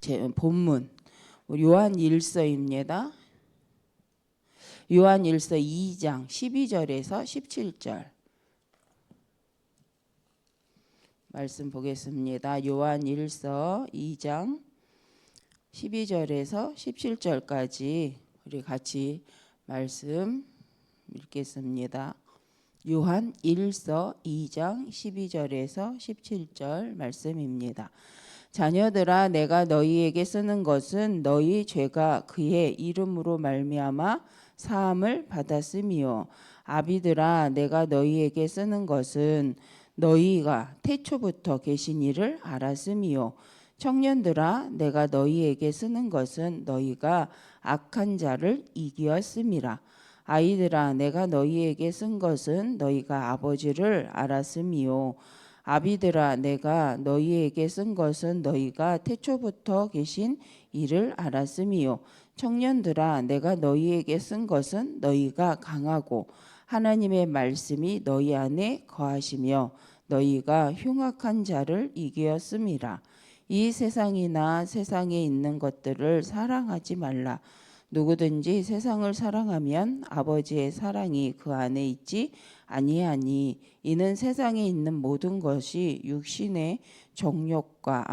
제 본문 요한 1서입니다. 요한 1서 2장 12절에서 17절 말씀 보겠습니다. 요한 1서 2장 12절에서 17절까지 우리 같이 말씀 읽겠습니다. 요한 1서 2장 12절에서 17절 말씀입니다. 자녀들아, 내가 너희에게 쓰는 것은 너희 죄가 그의 이름으로 말미암아 사함을 받았음이요. 아비들아, 내가 너희에게 쓰는 것은 너희가 태초부터 계신 이를 알았음이요. 청년들아, 내가 너희에게 쓰는 것은 너희가 악한 자를 이기었음이라. 아이들아, 내가 너희에게 쓴 것은 너희가 아버지를 알았음이요. 아비들아, 내가 너희에게 쓴 것은 너희가 태초부터 계신 이를 알았음이요. 청년들아, 내가 너희에게 쓴 것은 너희가 강하고 하나님의 말씀이 너희 안에 거하시며 너희가 흉악한 자를 이기었음이라. 이 세상이나 세상에 있는 것들을 사랑하지 말라. 누구든지 세상을 사랑하면 아버지의 사랑이 그 안에 있지 아니하니, 이는 세상에 있는 모든 것이 육신의 정욕과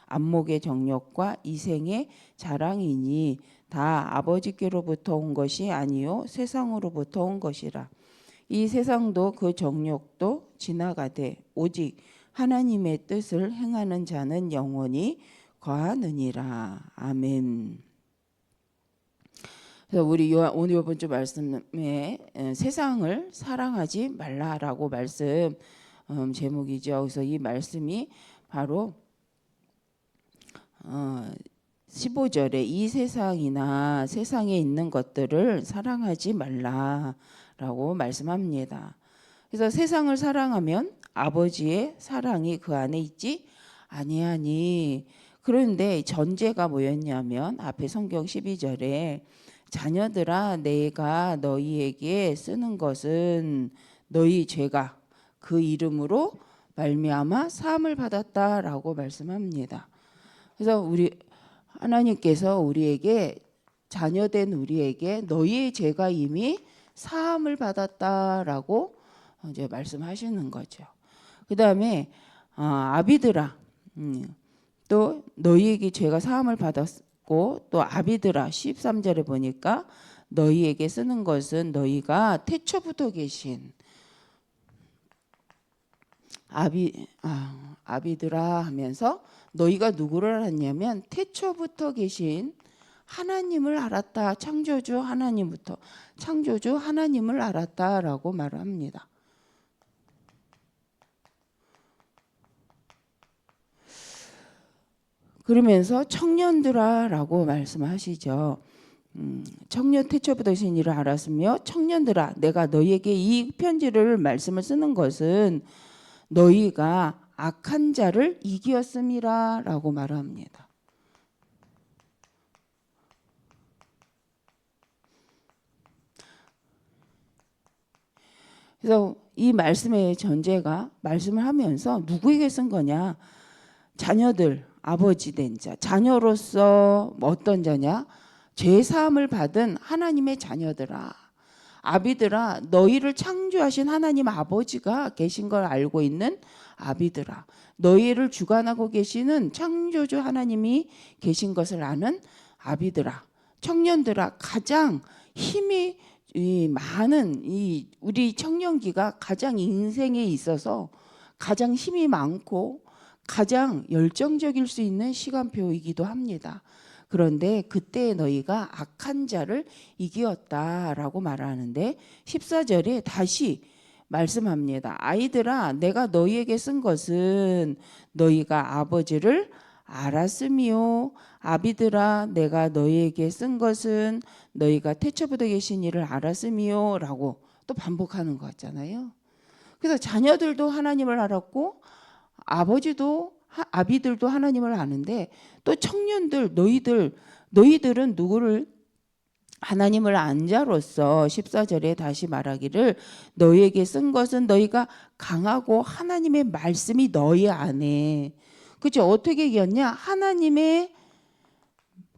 안목의 정욕과 이생의 자랑이니 다 아버지께로부터 온 것이 아니요 세상으로부터 온 것이라. 이 세상도 그 정욕도 지나가되 오직 하나님의 뜻을 행하는 자는 영원히 거하느니라. 아멘. 그래서 우리 오늘 이번 주 말씀에 세상을 사랑하지 말라라고 말씀 제목이죠. 그래서 이 말씀이 바로 15절에 이 세상이나 세상에 있는 것들을 사랑하지 말라라고 말씀합니다. 그래서 세상을 사랑하면 아버지의 사랑이 그 안에 있지 아니하니, 그런데 전제가 뭐였냐면 앞에 성경 12절에 자녀들아, 내가 너희에게 쓰는 것은 너희 죄가 그 이름으로 말미암아 사함을 받았다라고 말씀합니다. 그래서 우리 하나님께서 우리에게, 자녀된 우리에게 너희의 죄가 이미 사함을 받았다라고 이제 말씀하시는 거죠. 그 다음에 아비들아, 또 너희에게 죄가 사함을 받았고, 또 아비들아 13절에 보니까 너희에게 쓰는 것은 너희가 태초부터 계신 아비들아 하면서 너희가 누구를 알았냐면 태초부터 계신 하나님을 알았다. 창조주 하나님을 알았다라고 말을 합니다. 그러면서 청년들아라고 말씀하시죠. 청년 태초부터 계신 이를 알았으며 청년들아, 내가 너희에게 이 편지를 말씀을 쓰는 것은 너희가 악한 자를 이기었음이라 라고 말합니다. 그래서 이 말씀의 전제가, 말씀을 하면서 누구에게 쓴 거냐? 자녀들, 아버지 된 자, 자녀로서 어떤 자냐? 죄사함을 받은 하나님의 자녀들아, 아비들아, 너희를 창조하신 하나님 아버지가 계신 걸 알고 있는 아비들아, 너희를 주관하고 계시는 창조주 하나님이 계신 것을 아는 아비들아, 청년들아, 가장 힘이 많은 우리 청년기가 가장 인생에 있어서 가장 힘이 많고 가장 열정적일 수 있는 시간표이기도 합니다. 그런데 그때 너희가 악한 자를 이기었다라고 말하는데 14절에 다시 말씀합니다. 아이들아, 내가 너희에게 쓴 것은 너희가 아버지를 알았음이요. 아비들아, 내가 너희에게 쓴 것은 너희가 태초부터 계신 이를 알았음이요 라고 또 반복하는 것 같잖아요. 그래서 자녀들도 하나님을 알았고 아비들도 하나님을 아는데, 또 청년들, 너희들은 누구를 하나님을 안 자로서 14절에 다시 말하기를 너희에게 쓴 것은 너희가 강하고 하나님의 말씀이 너희 안에, 그죠? 어떻게 이겼냐? 하나님의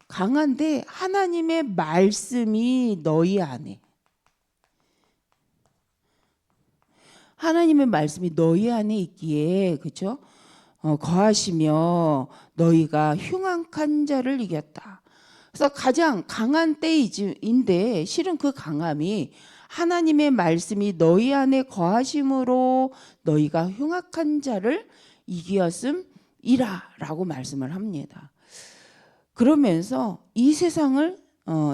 강한데 하나님의 말씀이 너희 안에, 하나님의 말씀이 너희 안에 있기에, 그죠? 거하시며 너희가 흉악한 자를 이겼다. 그래서 가장 강한 때인데 실은 그 강함이 하나님의 말씀이 너희 안에 거하심으로 너희가 흉악한 자를 이기었음이라라고 말씀을 합니다. 그러면서 이 세상을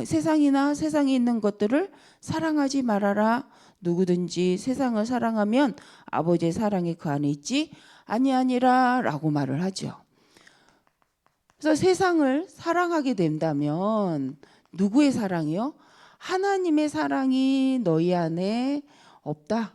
세상이나 세상에 있는 것들을 사랑하지 말아라. 누구든지 세상을 사랑하면 아버지의 사랑이 그 안에 있지 아니하니라라고 말을 하죠. 그래서 세상을 사랑하게 된다면 누구의 사랑이요? 하나님의 사랑이 너희 안에 없다.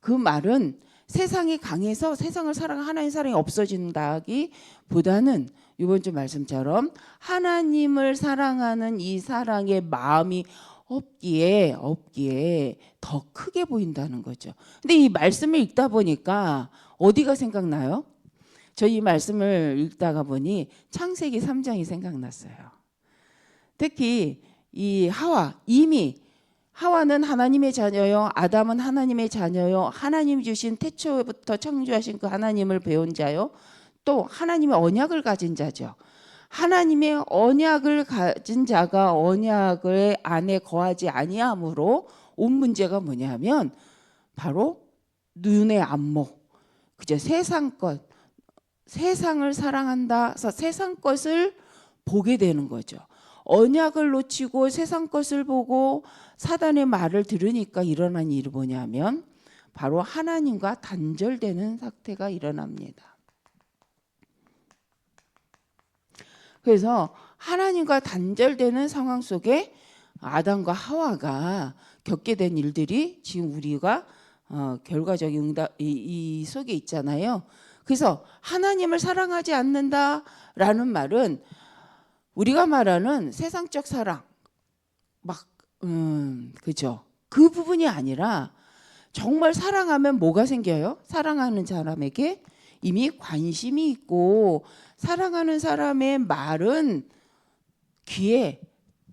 그 말은 세상이 강해서 세상을 사랑하는 하나님의 사랑이 없어진다기보다는 이번 주 말씀처럼 하나님을 사랑하는 이 사랑의 마음이 없기에 더 크게 보인다는 거죠. 근데 이 말씀을 읽다 보니까 어디가 생각나요? 저 이 말씀을 읽다가 보니 창세기 3장이 생각났어요. 특히 이 이미 하와는 하나님의 자녀요, 아담은 하나님의 자녀요, 하나님 주신 태초부터 창조하신 그 하나님을 배운 자요, 또 하나님의 언약을 가진 자죠. 하나님의 언약을 가진 자가 언약을 안에 거하지 아니함으로 온 문제가 뭐냐면 바로 눈의 안목, 그죠? 세상 것, 세상을 사랑한다. 그래서 세상 것을 보게 되는 거죠. 언약을 놓치고 세상 것을 보고 사단의 말을 들으니까 일어난 일이 뭐냐면 바로 하나님과 단절되는 사태가 일어납니다. 그래서 하나님과 단절되는 상황 속에 아담과 하와가 겪게 된 일들이 지금 우리가 결과적인 응답 이 속에 있잖아요. 그래서 하나님을 사랑하지 않는다라는 말은 우리가 말하는 세상적 사랑 그죠? 그 부분이 아니라 정말 사랑하면 뭐가 생겨요? 사랑하는 사람에게 이미 관심이 있고 사랑하는 사람의 말은 귀에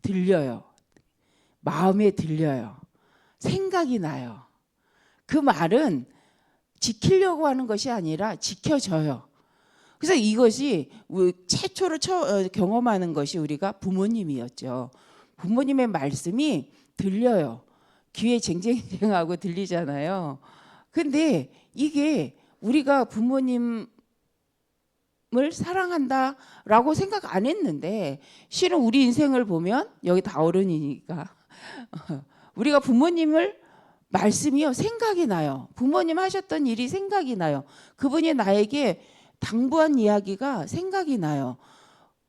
들려요. 마음에 들려요. 생각이 나요. 그 말은 지키려고 하는 것이 아니라 지켜져요. 그래서 이것이 최초로 경험하는 것이 우리가 부모님이었죠. 부모님의 말씀이 들려요. 귀에 쟁쟁쟁하고 들리잖아요. 근데 이게 우리가 부모님을 사랑한다라고 생각 안 했는데 실은 우리 인생을 보면 여기 다 어른이니까 우리가 부모님을 말씀이요 생각이 나요. 부모님 하셨던 일이 생각이 나요. 그분이 나에게 당부한 이야기가 생각이 나요.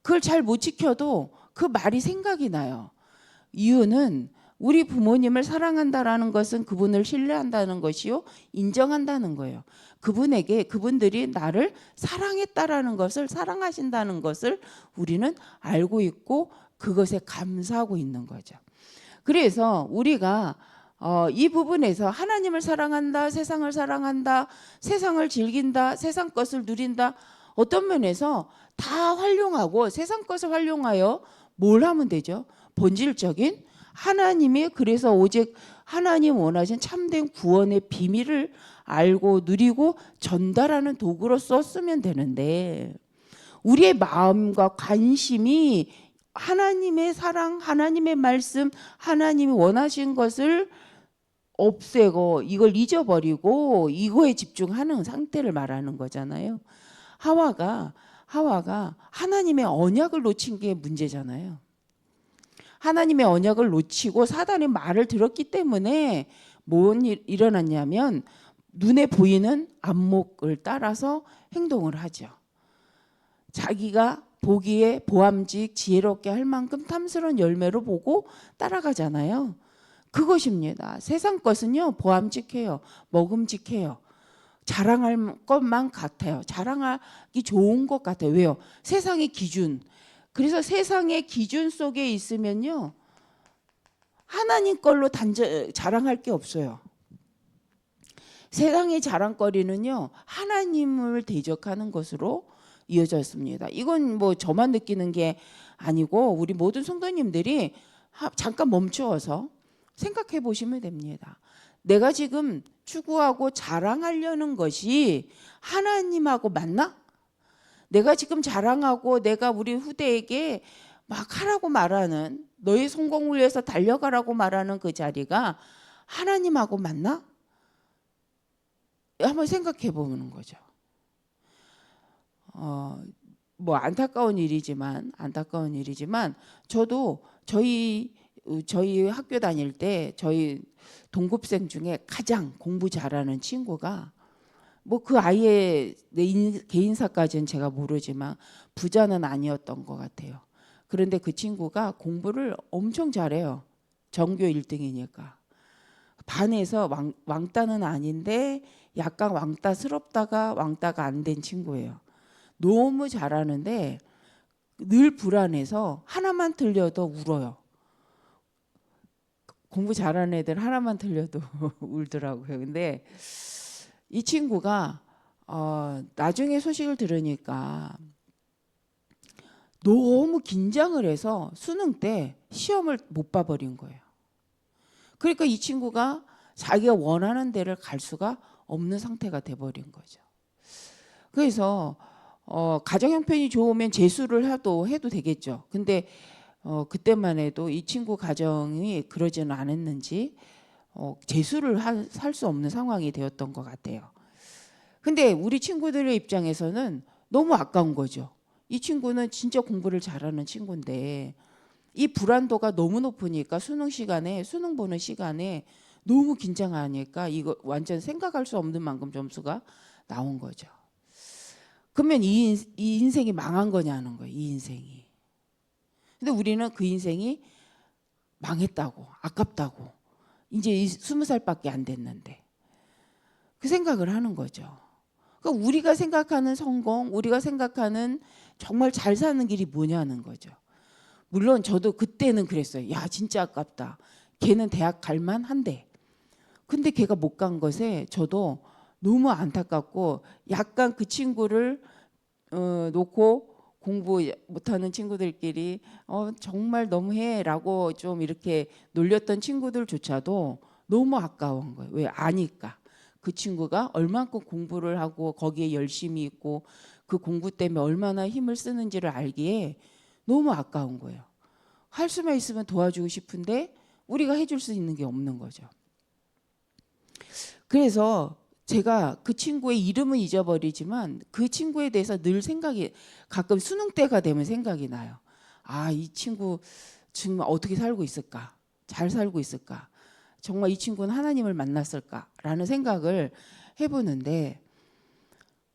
그걸 잘 못 지켜도 그 말이 생각이 나요. 이유는 우리 부모님을 사랑한다라는 것은 그분을 신뢰한다는 것이요, 인정한다는 거예요. 그분들이 나를 사랑했다라는 것을, 사랑하신다는 것을 우리는 알고 있고 그것에 감사하고 있는 거죠. 그래서 우리가 이 부분에서 하나님을 사랑한다, 세상을 사랑한다, 세상을 즐긴다, 세상 것을 누린다, 어떤 면에서 다 활용하고 세상 것을 활용하여 뭘 하면 되죠? 본질적인 하나님이 그래서 오직 하나님 원하신 참된 구원의 비밀을 알고 누리고 전달하는 도구로 썼으면 되는데 우리의 마음과 관심이 하나님의 사랑, 하나님의 말씀, 하나님이 원하신 것을 없애고 이걸 잊어버리고 이거에 집중하는 상태를 말하는 거잖아요. 하와가 하나님의 언약을 놓친 게 문제잖아요. 하나님의 언약을 놓치고 사단의 말을 들었기 때문에 뭔 일이 일어났냐면 눈에 보이는 안목을 따라서 행동을 하죠. 자기가 보기에 보암직 지혜롭게 할 만큼 탐스러운 열매로 보고 따라가잖아요. 그것입니다. 세상 것은요 보암직해요. 먹음직해요. 자랑할 것만 같아요. 자랑하기 좋은 것 같아요. 왜요? 세상의 기준. 그래서 세상의 기준 속에 있으면요 하나님 걸로 자랑할 게 없어요. 세상의 자랑거리는요, 하나님을 대적하는 것으로 이어졌습니다. 이건 뭐 저만 느끼는 게 아니고 우리 모든 성도님들이 잠깐 멈추어서 생각해 보시면 됩니다. 내가 지금 추구하고 자랑하려는 것이 하나님하고 맞나? 내가 지금 자랑하고 내가 우리 후대에게 막 하라고 말하는, 너의 성공을 위해서 달려가라고 말하는 그 자리가 하나님하고 맞나? 한번 생각해 보는 거죠. 뭐 안타까운 일이지만 저도 저희 학교 다닐 때 저희 동급생 중에 가장 공부 잘하는 친구가, 뭐 그 아이의 개인사까지는 제가 모르지만 부자는 아니었던 것 같아요. 그런데 그 친구가 공부를 엄청 잘해요. 전교 1등이니까. 반에서 왕따는 아닌데 약간 왕따스럽다가 왕따가 안 된 친구예요. 너무 잘하는데 늘 불안해서 하나만 틀려도 울어요. 공부 잘하는 애들 하나만 틀려도 울더라고요. 근데 이 친구가 나중에 소식을 들으니까 너무 긴장을 해서 수능 때 시험을 못 봐버린 거예요. 그러니까 이 친구가 자기가 원하는 데를 갈 수가 없는 상태가 돼버린 거죠. 그래서 가정 형편이 좋으면 재수를 해도 되겠죠. 근데 그때만 해도 이 친구 가정이 그러지는 않았는지 재수를 할 수 없는 상황이 되었던 것 같아요. 근데 우리 친구들의 입장에서는 너무 아까운 거죠. 이 친구는 진짜 공부를 잘하는 친구인데 이 불안도가 너무 높으니까 수능 보는 시간에 너무 긴장하니까 이거 완전 생각할 수 없는 만큼 점수가 나온 거죠. 그러면 이 인생이 망한 거냐는 거예요. 이 인생이. 근데 우리는 그 인생이 망했다고, 아깝다고, 이제 20살밖에 안 됐는데 그 생각을 하는 거죠. 그러니까 우리가 생각하는 성공, 우리가 생각하는 정말 잘 사는 길이 뭐냐는 거죠. 물론 저도 그때는 그랬어요. 야, 진짜 아깝다. 걔는 대학 갈 만한데. 근데 걔가 못 간 것에 저도 너무 안타깝고, 약간 그 친구를 놓고 공부 못하는 친구들끼리 정말 너무해라고 좀 이렇게 놀렸던 친구들조차도 너무 아까운 거예요. 왜? 아니까. 그 친구가 얼만큼 공부를 하고 거기에 열심히 있고 그 공부 때문에 얼마나 힘을 쓰는지를 알기에 너무 아까운 거예요. 할 수만 있으면 도와주고 싶은데 우리가 해줄 수 있는 게 없는 거죠. 그래서 제가 그 친구의 이름은 잊어버리지만 그 친구에 대해서 늘 가끔 수능 때가 되면 생각이 나요. 아, 이 친구 지금 어떻게 살고 있을까? 잘 살고 있을까? 정말 이 친구는 하나님을 만났을까라는 생각을 해보는데,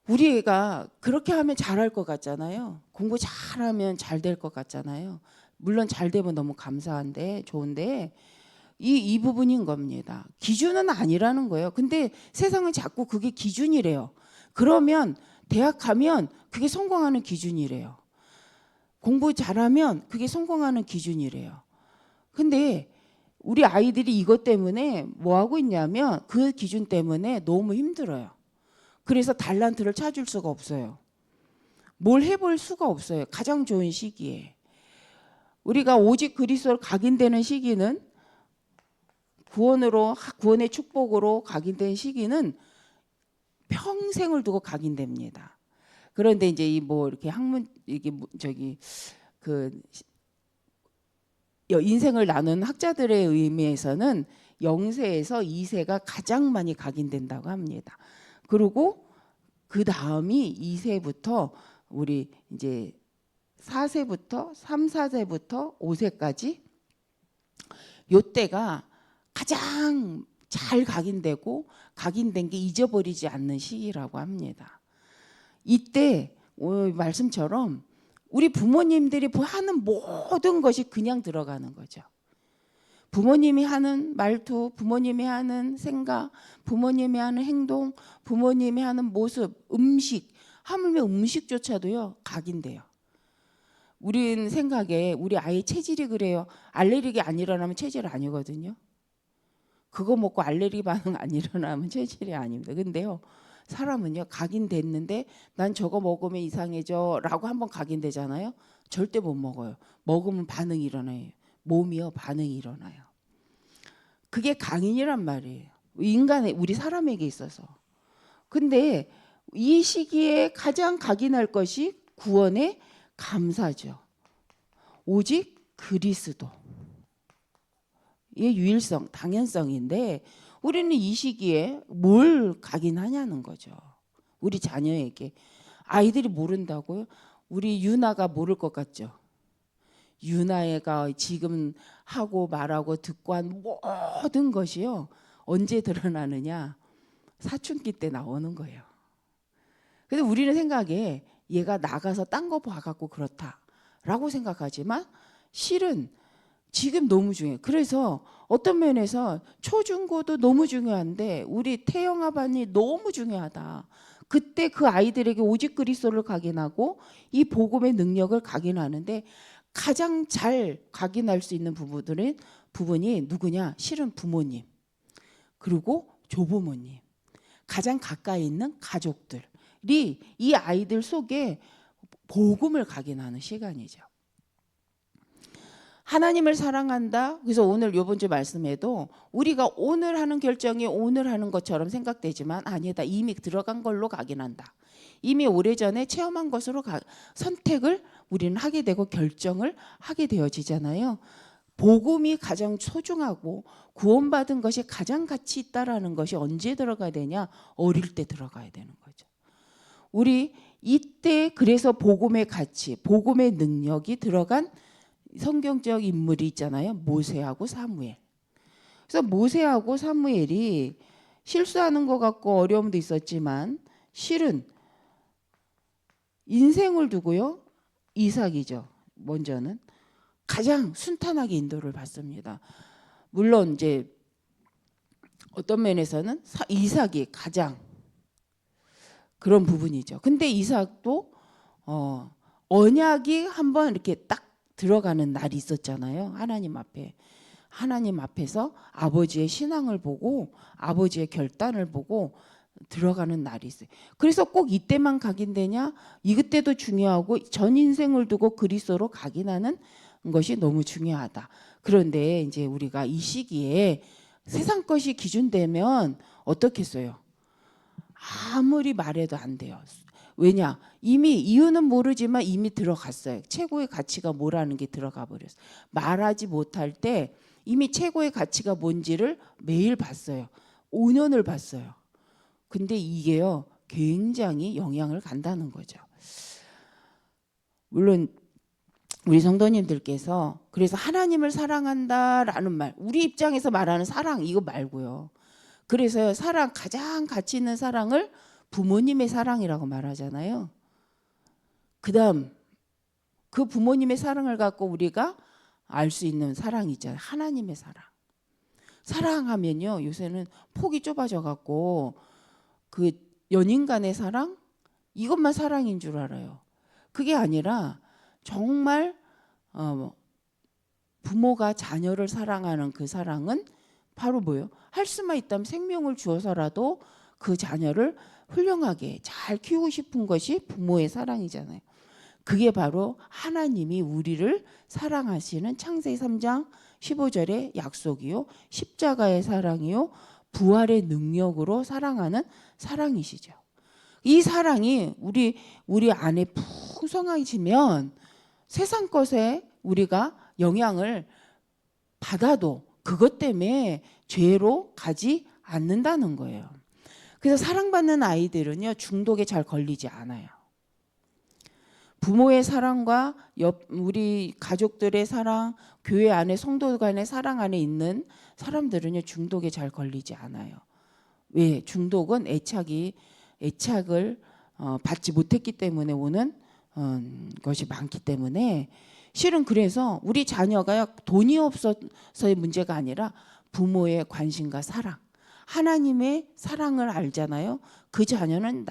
우리 애가 그렇게 하면 잘할 것 같잖아요. 공부 잘하면 잘 될 것 같잖아요. 물론 잘 되면 너무 감사한데 좋은데 이 부분인 겁니다. 기준은 아니라는 거예요. 근데 세상은 자꾸 그게 기준이래요. 그러면 대학 가면 그게 성공하는 기준이래요. 공부 잘하면 그게 성공하는 기준이래요. 근데 우리 아이들이 이것 때문에 뭐 하고 있냐면 그 기준 때문에 너무 힘들어요. 그래서 달란트를 찾을 수가 없어요. 뭘 해볼 수가 없어요. 가장 좋은 시기에. 우리가 오직 그리스도로 각인되는 시기는, 구원의 축복으로 각인된 시기는 평생을 두고 각인됩니다. 그런데 이제 이렇게 인생을 나눈 학자들의 의미에서는 0세에서 2세가 가장 많이 각인된다고 합니다. 그리고 그 다음이 2세부터 우리 이제 4세부터 3, 4세부터 5세까지 요때가 가장 잘 각인되고 각인된 게 잊어버리지 않는 시기라고 합니다. 이때 말씀처럼 우리 부모님들이 하는 모든 것이 그냥 들어가는 거죠. 부모님이 하는 말투, 부모님이 하는 생각, 부모님이 하는 행동, 부모님이 하는 모습, 음식, 하물며 음식조차도요 각인돼요. 우린 생각에 우리 아이 체질이 그래요. 알레르기 안 일어나면 체질 아니거든요. 그거 먹고 알레르기 반응 안 일어나면 체질이 아닙니다. 근데요, 사람은요, 각인됐는데 난 저거 먹으면 이상해져라고 한번 각인되잖아요. 절대 못 먹어요. 먹으면 반응이 일어나요. 몸이요, 반응이 일어나요. 그게 강인이란 말이에요. 인간의, 우리 사람에게 있어서. 근데 이 시기에 가장 각인할 것이 구원의 감사죠. 오직 그리스도의 유일성, 당연성인데 우리는 이 시기에 뭘 각인하냐는 거죠. 우리 자녀에게. 아이들이 모른다고요? 우리 유나가 모를 것 같죠? 유나애가 지금 하고 말하고 듣고 한 모든 것이요, 언제 드러나느냐? 사춘기 때 나오는 거예요. 근데 우리는 생각에 얘가 나가서 딴 거 봐갖고 그렇다라고 생각하지만 실은 지금 너무 중요해요. 그래서 어떤 면에서 초중고도 너무 중요한데 우리 태영아반이 너무 중요하다. 그때 그 아이들에게 오직 그리스도를 각인하고 이 복음의 능력을 각인하는데 가장 잘 각인할 수 있는 부분이 누구냐? 실은 부모님, 그리고 조부모님, 가장 가까이 있는 가족들이 이 아이들 속에 복음을 각인하는 시간이죠. 하나님을 사랑한다. 그래서 오늘 요 번째 말씀에도 우리가 오늘 하는 결정이 오늘 하는 것처럼 생각되지만 아니다. 이미 들어간 걸로 각인한다. 이미 오래전에 체험한 것으로 선택을 우리는 하게 되고 결정을 하게 되어지잖아요. 복음이 가장 소중하고 구원받은 것이 가장 가치 있다라는 것이 언제 들어가야 되냐? 어릴 때 들어가야 되는 거죠. 우리 이때 그래서 복음의 가치, 복음의 능력이 들어간 성경적 인물이 있잖아요. 모세하고 사무엘. 그래서 모세하고 사무엘이 실수하는 것 같고 어려움도 있었지만 실은 인생을 두고요, 이삭이죠. 먼저는 가장 순탄하게 인도를 받습니다. 물론 이제 어떤 면에서는 이삭이 가장 그런 부분이죠. 근데 이삭도 언약이 한번 이렇게 딱 들어가는 날이 있었잖아요. 하나님 앞에. 하나님 앞에서 아버지의 신앙을 보고 아버지의 결단을 보고 들어가는 날이 있어요. 그래서 꼭 이때만 각인되냐? 이때도 중요하고 전 인생을 두고 그리스도로 각인하는 것이 너무 중요하다. 그런데 이제 우리가 이 시기에 세상 것이 기준되면 어떻겠어요? 아무리 말해도 안 돼요. 왜냐? 이미 이유는 모르지만 이미 들어갔어요. 최고의 가치가 뭐라는 게 들어가 버렸어요. 말하지 못할 때 이미 최고의 가치가 뭔지를 매일 봤어요. 5년을 봤어요. 근데 이게요, 굉장히 영향을 간다는 거죠. 물론 우리 성도님들께서 그래서 하나님을 사랑한다라는 말, 우리 입장에서 말하는 사랑 이거 말고요. 그래서 사랑, 가장 가치 있는 사랑을 부모님의 사랑이라고 말하잖아요. 그다음 그 부모님의 사랑을 갖고 우리가 알 수 있는 사랑이 있잖아요. 하나님의 사랑. 사랑하면요, 요새는 폭이 좁아져 갖고 그 연인 간의 사랑 이것만 사랑인 줄 알아요. 그게 아니라 정말 부모가 자녀를 사랑하는 그 사랑은 바로 뭐예요? 할 수만 있다면 생명을 주어서라도 그 자녀를 훌륭하게 잘 키우고 싶은 것이 부모의 사랑이잖아요. 그게 바로 하나님이 우리를 사랑하시는 창세기 3장 15절의 약속이요, 십자가의 사랑이요, 부활의 능력으로 사랑하는 사랑이시죠. 이 사랑이 우리 안에 풍성해지면 세상 것에 우리가 영향을 받아도 그것 때문에 죄로 가지 않는다는 거예요. 그래서 사랑받는 아이들은요, 중독에 잘 걸리지 않아요. 부모의 사랑과 우리 가족들의 사랑, 교회 안에 성도 간의 사랑 안에 있는 사람들은요, 중독에 잘 걸리지 않아요. 왜? 중독은 애착을 받지 못했기 때문에 오는 것이 많기 때문에 실은 그래서 우리 자녀가 돈이 없어서의 문제가 아니라 부모의 관심과 사랑, 하나님의 사랑을 알잖아요. 그 자녀는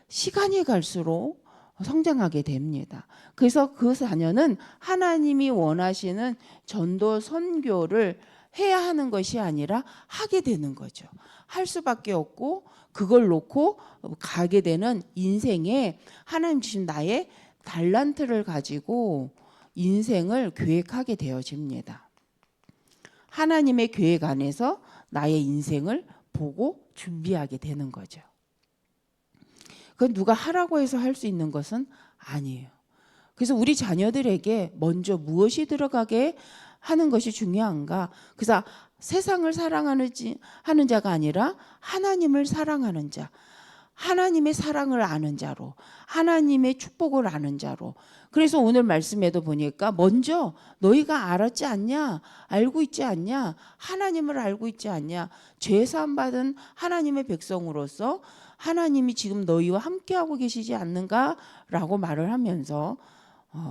시간이 갈수록 성장하게 됩니다. 그래서 그 자녀는 하나님이 원하시는 전도 선교를 해야 하는 것이 아니라 하게 되는 거죠. 할 수밖에 없고 그걸 놓고 가게 되는 인생에 하나님 주신 나의 달란트를 가지고 인생을 계획하게 되어집니다. 하나님의 계획 안에서 나의 인생을 보고 준비하게 되는 거죠. 그건 누가 하라고 해서 할 수 있는 것은 아니에요. 그래서 우리 자녀들에게 먼저 무엇이 들어가게 하는 것이 중요한가? 그래서 세상을 사랑하는 자가 아니라 하나님을 사랑하는 자, 하나님의 사랑을 아는 자로, 하나님의 축복을 아는 자로. 그래서 오늘 말씀에도 보니까 먼저 너희가 알았지 않냐? 알고 있지 않냐? 하나님을 알고 있지 않냐? 죄 사함 받은 하나님의 백성으로서 하나님이 지금 너희와 함께하고 계시지 않는가라고 말을 하면서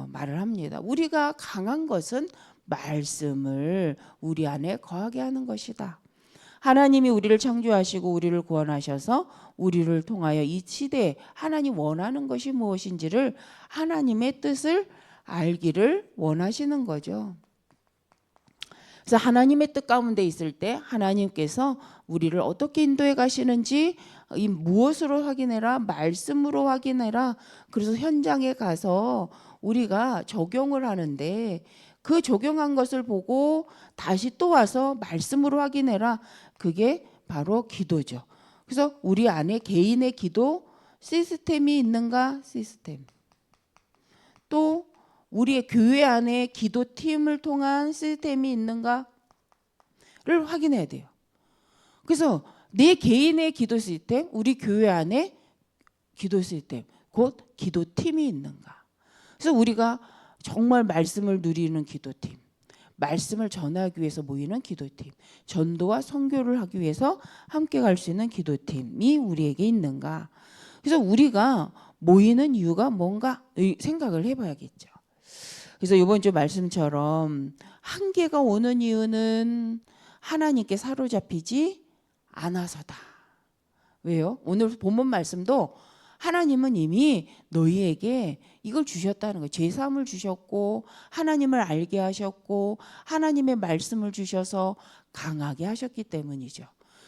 말을 합니다. 우리가 강한 것은 말씀을 우리 안에 거하게 하는 것이다. 하나님이 우리를 창조하시고 우리를 구원하셔서 우리를 통하여 이 시대에 하나님 원하는 것이 무엇인지를 하나님의 뜻을 알기를 원하시는 거죠. 그래서 하나님의 뜻 가운데 있을 때 하나님께서 우리를 어떻게 인도해 가시는지 이 무엇으로 확인해라? 말씀으로 확인해라. 그래서 현장에 가서 우리가 적용을 하는데 그 적용한 것을 보고 다시 또 와서 말씀으로 확인해라. 그게 바로 기도죠. 그래서 우리 안에 개인의 기도 시스템이 있는가? 시스템. 또 우리의 교회 안에 기도팀을 통한 시스템이 있는가를 확인해야 돼요. 그래서 내 개인의 기도 시스템, 우리 교회 안에 기도 시스템, 곧 기도팀이 있는가. 그래서 우리가 정말 말씀을 누리는 기도팀, 말씀을 전하기 위해서 모이는 기도팀, 전도와 선교를 하기 위해서 함께 갈 수 있는 기도팀이 우리에게 있는가. 그래서 우리가 모이는 이유가 뭔가 생각을 해봐야겠죠. 그래서 이번 주 말씀처럼 한계가 오는 이유는 하나님께 사로잡히지 않아서다. 왜요? 오늘 본문 말씀도 하나님은 이미 너희에게 이걸 주셨다는 거예요. 죄사함을 주셨고 하나님을 알게 하셨고 하나님의 말씀을 주셔서 강하게 하셨기 때문이죠.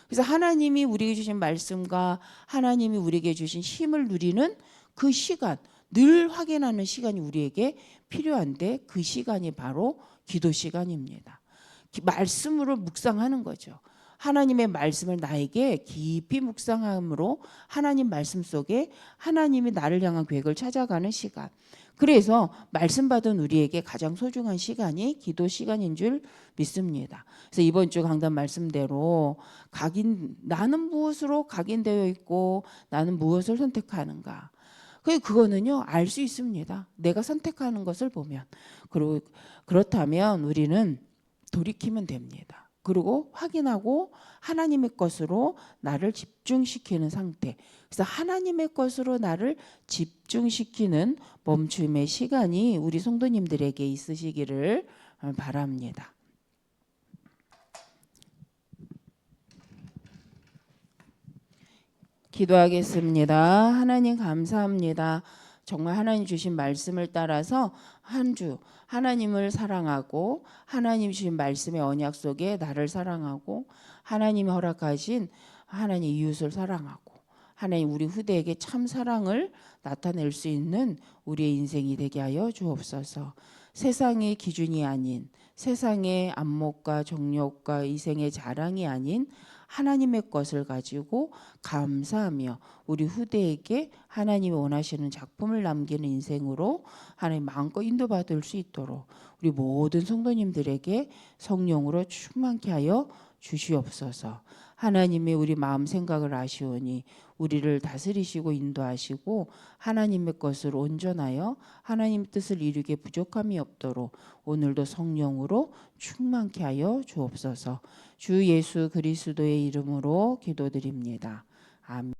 그래서 하나님이 우리에게 주신 말씀과 하나님이 우리에게 주신 힘을 누리는 그 시간, 늘 확인하는 시간이 우리에게 필요한데 그 시간이 바로 기도 시간입니다. 말씀으로 묵상하는 거죠. 하나님의 말씀을 나에게 깊이 묵상함으로 하나님 말씀 속에 하나님이 나를 향한 계획을 찾아가는 시간. 그래서 말씀 받은 우리에게 가장 소중한 시간이 기도 시간인 줄 믿습니다. 그래서 이번 주 강단 말씀대로 나는 무엇으로 각인되어 있고 나는 무엇을 선택하는가. 그거는요 알 수 있습니다. 내가 선택하는 것을 보면. 그리고 그렇다면 우리는 돌이키면 됩니다. 그리고 확인하고 하나님의 것으로 나를 집중시키는 상태. 그래서 하나님의 것으로 나를 집중시키는 멈춤의 시간이 우리 성도님들에게 있으시기를 바랍니다. 기도하겠습니다. 하나님 감사합니다. 정말 하나님 주신 말씀을 따라서 한 주 하나님을 사랑하고 하나님 주신 말씀의 언약 속에 나를 사랑하고 하나님이 허락하신 하나님 이웃을 사랑하고 하나님 우리 후대에게 참 사랑을 나타낼 수 있는 우리의 인생이 되게 하여 주옵소서. 세상의 기준이 아닌 세상의 안목과 정욕과 이생의 자랑이 아닌 하나님의 것을 가지고 감사하며 우리 후대에게 하나님이 원하시는 작품을 남기는 인생으로 하나님 마음껏 인도받을 수 있도록 우리 모든 성도님들에게 성령으로 충만케 하여 주시옵소서. 하나님이 우리 마음 생각을 아시오니 우리를 다스리시고 인도하시고 하나님의 것을 온전하여 하나님의 뜻을 이루기에 부족함이 없도록 오늘도 성령으로 충만케 하여 주옵소서. 주 예수 그리스도의 이름으로 기도드립니다. 아멘.